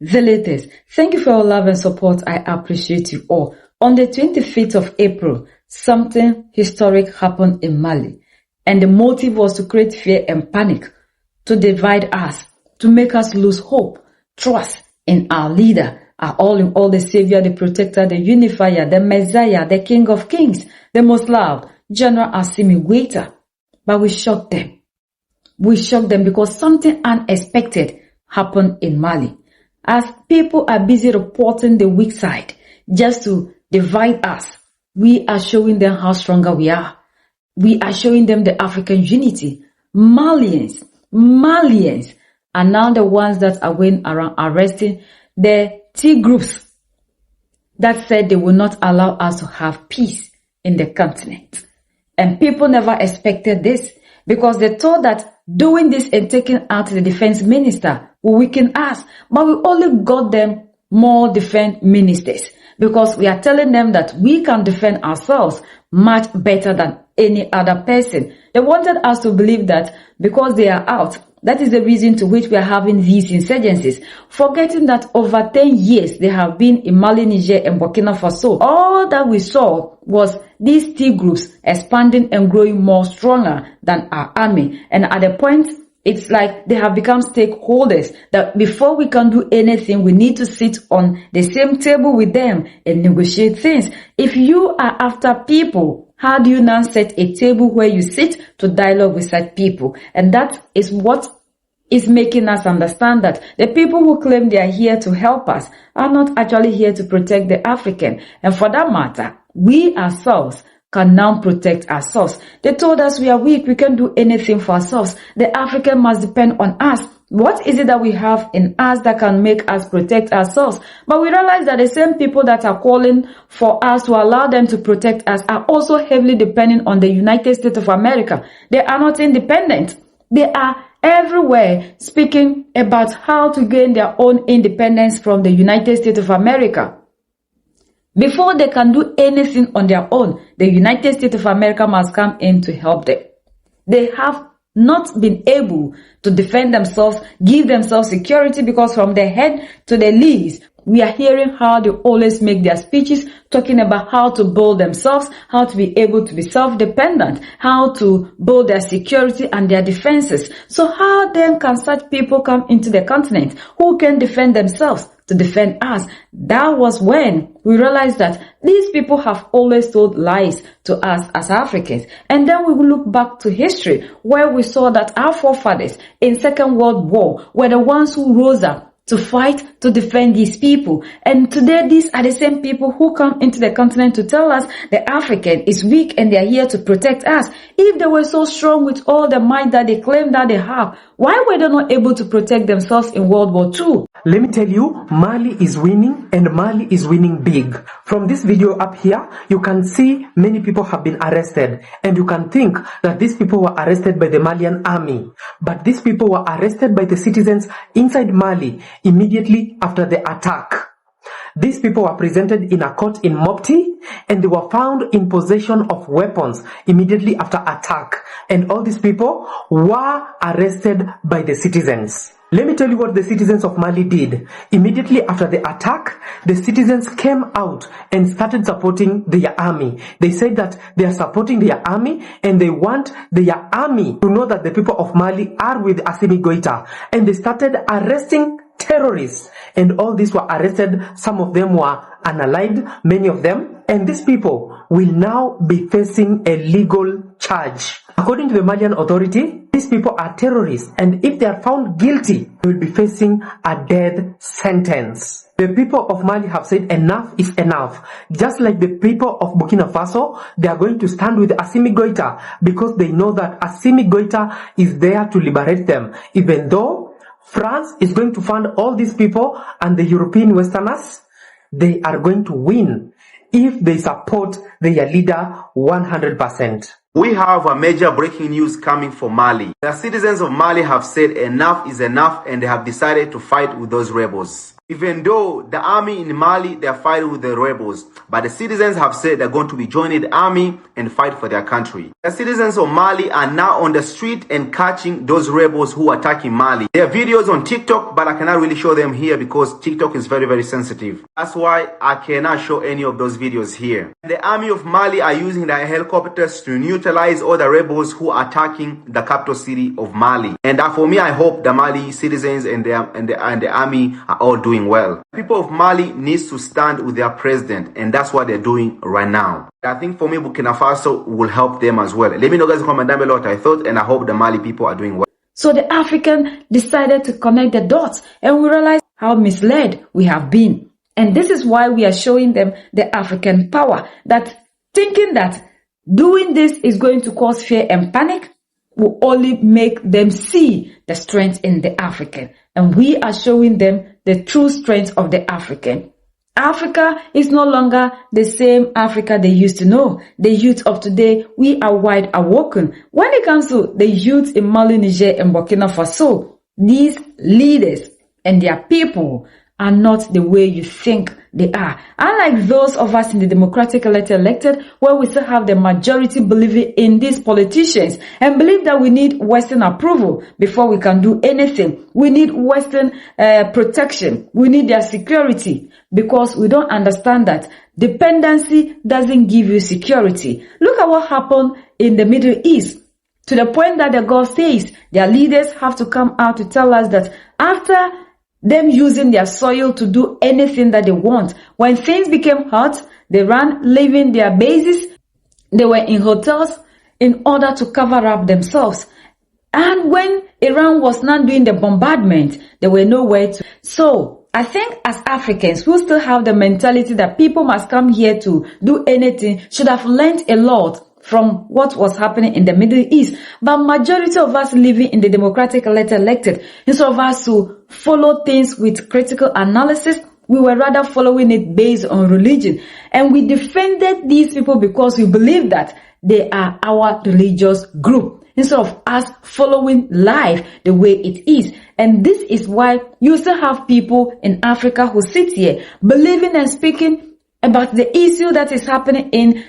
The latest. Thank you for your love and support. I appreciate you all. On the 25th of April, something historic happened in Mali, and the motive was to create fear and panic, to divide us, to make us lose hope, trust in our leader, our all-in-all, the savior, the protector, the unifier, the messiah, the king of kings, the most loved, General Assimi Goïta. But we shocked them. We shocked them because something unexpected happened in Mali. As people are busy reporting the weak side just to divide us, we are showing them how stronger we are. We are showing them the African unity. Malians are now the ones that are going around arresting the T groups that said they will not allow us to have peace in the continent. And people never expected this because they thought that doing this and taking out the defense minister will weaken us. But we only got them more defense ministers because we are telling them that we can defend ourselves much better than any other person. They wanted us to believe that because they are out, that is the reason to which we are having these insurgencies, forgetting that over 10 years they have been in Mali, Niger, and Burkina Faso. All that we saw was these T groups expanding and growing more stronger than our army. And at the point, it's like they have become stakeholders that before we can do anything, we need to sit on the same table with them and negotiate things. If you are after people, how do you now set a table where you sit to dialogue with such people? And that is what is making us understand that the people who claim they are here to help us are not actually here to protect the African. And for that matter, we ourselves can now protect ourselves. They told us we are weak, we can't do anything for ourselves. The African must depend on us. What is it that we have in us that can make us protect ourselves? But we realize that the same people that are calling for us to allow them to protect us are also heavily dependent on the United States of America. They are not independent. They are everywhere speaking about how to gain their own independence from the United States of America. Before they can do anything on their own, the United States of America must come in to help them. They have not been able to defend themselves, give themselves security, because from the head to the leaves, we are hearing how they always make their speeches talking about how to build themselves, how to be able to be self-dependent, how to build their security and their defenses. So how then can such people come into the continent who can defend themselves to defend us? That was when we realized that these people have always told lies to us as Africans. And then we will look back to history where we saw that our forefathers in Second World War were the ones who rose up to fight to defend these people. And today these are the same people who come into the continent to tell us the African is weak and they are here to protect us. If they were so strong with all the might that they claim that they have, why were they not able to protect themselves in World War II? Let me tell you, Mali is winning, and Mali is winning big. From this video up here, you can see many people have been arrested, and you can think that these people were arrested by the Malian army. But these people were arrested by the citizens inside Mali immediately after the attack. These people were presented in a court in Mopti, and they were found in possession of weapons immediately after attack. And all these people were arrested by the citizens. Let me tell you what the citizens of Mali did. Immediately after the attack, the citizens came out and started supporting their army. They said that they are supporting their army and they want their army to know that the people of Mali are with Assimi Goïta. And they started arresting terrorists. And all these were arrested. Some of them were unalived, many of them. And these people will now be facing a legal charge. According to the Malian authority, these people are terrorists, and if they are found guilty, they will be facing a death sentence. The people of Mali have said enough is enough. Just like the people of Burkina Faso, they are going to stand with Assimi Goïta because they know that Assimi Goïta is there to liberate them. Even though France is going to fund all these people and the European Westerners, they are going to win if they support their leader 100%. We have a major breaking news coming for Mali. The citizens of Mali have said enough is enough and they have decided to fight with those rebels. Even though the army in Mali, they are fighting with the rebels, but the citizens have said they're going to be joining the army and fight for their country. The citizens of Mali are now on the street and catching those rebels who are attacking Mali. There are videos on TikTok, but I cannot really show them here because TikTok is very, very sensitive. That's why I cannot show any of those videos here. The army of Mali are using their helicopters to neutralize all the rebels who are attacking the capital city of Mali. And for me, I hope the Mali citizens and the army are all doing well. People of Mali needs to stand with their president, and that's what they're doing right now. I think for me, Burkina Faso will help them as well. Let me know guys in the comment down below what I thought, and I hope the Mali people are doing well. So the African decided to connect the dots, and we realized how misled we have been. And this is why we are showing them the African power, that thinking that doing this is going to cause fear and panic will only make them see the strength in the African. And we are showing them the true strength of the African. Africa is no longer the same Africa they used to know. The youth of today, we are wide awoken. When it comes to the youth in Mali, Niger, and Burkina Faso, these leaders and their people are not the way you think they are. Unlike those of us in the democratically elected, where we still have the majority believing in these politicians and believe that we need Western approval before we can do anything. We need Western protection. We need their security because we don't understand that dependency doesn't give you security. Look at what happened in the Middle East, to the point that the God says their leaders have to come out to tell us that after them using their soil to do anything that they want, when things became hot, they ran, leaving their bases. They were in hotels in order to cover up themselves. And when Iran was not doing the bombardment, they were nowhere to. So I think as Africans who still have the mentality that people must come here to do anything should have learned a lot from what was happening in the Middle East. But majority of us living in the democratically elected, instead of us to follow things with critical analysis, we were rather following it based on religion. And we defended these people because we believe that they are our religious group, instead of us following life the way it is. And this is why you still have people in Africa who sit here believing and speaking about the issue that is happening in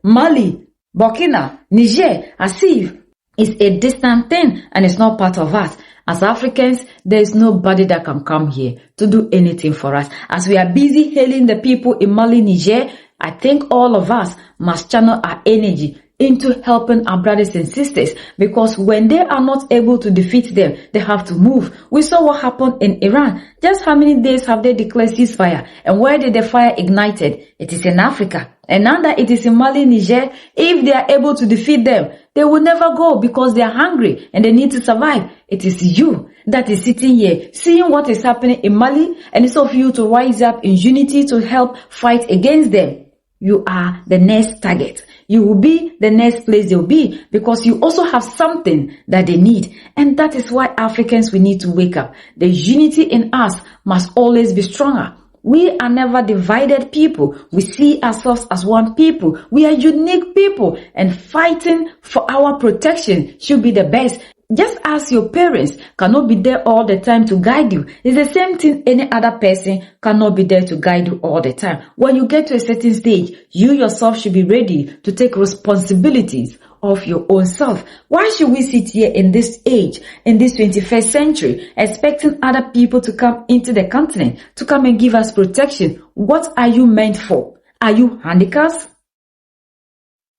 Mali, Burkina, Niger, as if it's a distant thing and it's not part of us. As Africans, there is nobody that can come here to do anything for us. As we are busy hailing the people in Mali, Niger, I think all of us must channel our energy into helping our brothers and sisters, because when they are not able to defeat them, they have to move. We saw what happened in Iran. Just how many days have they declared ceasefire? And where did the fire ignited? It is in Africa. And now that it is in Mali, Niger, if they are able to defeat them, they will never go because they are hungry and they need to survive. It is you that is sitting here, seeing what is happening in Mali, and it's of you to rise up in unity to help fight against them. You are the next target. You will be the next place they'll be, because you also have something that they need. And that is why Africans, we need to wake up. The unity in us must always be stronger. We are never divided people. We see ourselves as one people. We are unique people, and fighting for our protection should be the best. Just as your parents cannot be there all the time to guide you, it's the same thing. Any other person cannot be there to guide you all the time. When you get to a certain stage, you yourself should be ready to take responsibilities of your own self. Why should we sit here in this age, in this 21st century, expecting other people to come into the continent, to come and give us protection? What are you meant for? Are you handicaps?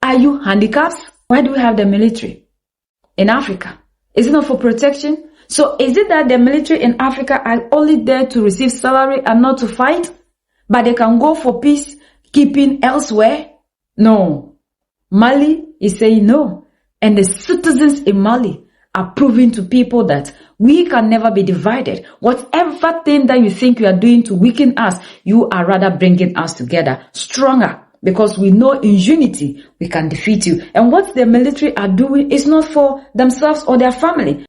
Are you handicaps? Why do we have the military in Africa? Is it not for protection? So is it that the military in Africa are only there to receive salary and not to fight? But they can go for peacekeeping elsewhere? No. Mali is saying no. And the citizens in Mali are proving to people that we can never be divided. Whatever thing that you think you are doing to weaken us, you are rather bringing us together, stronger. Because we know in unity we can defeat you. And what the military are doing is not for themselves or their family,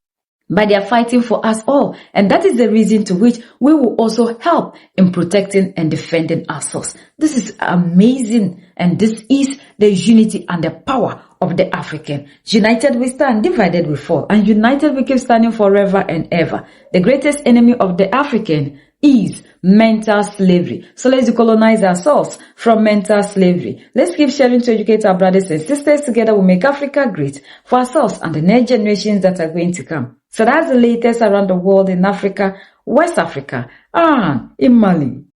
but they are fighting for us all. And that is the reason to which we will also help in protecting and defending ourselves. This is amazing And this is the unity and the power of the African. United we stand, divided we fall. And united we keep standing forever and ever. The greatest enemy of the African is mental slavery. So let's decolonize ourselves from mental slavery. Let's keep sharing to educate our brothers and sisters. Together we'll make Africa great for ourselves and the next generations that are going to come. So that's the latest around the world in Africa, West Africa, and in Mali.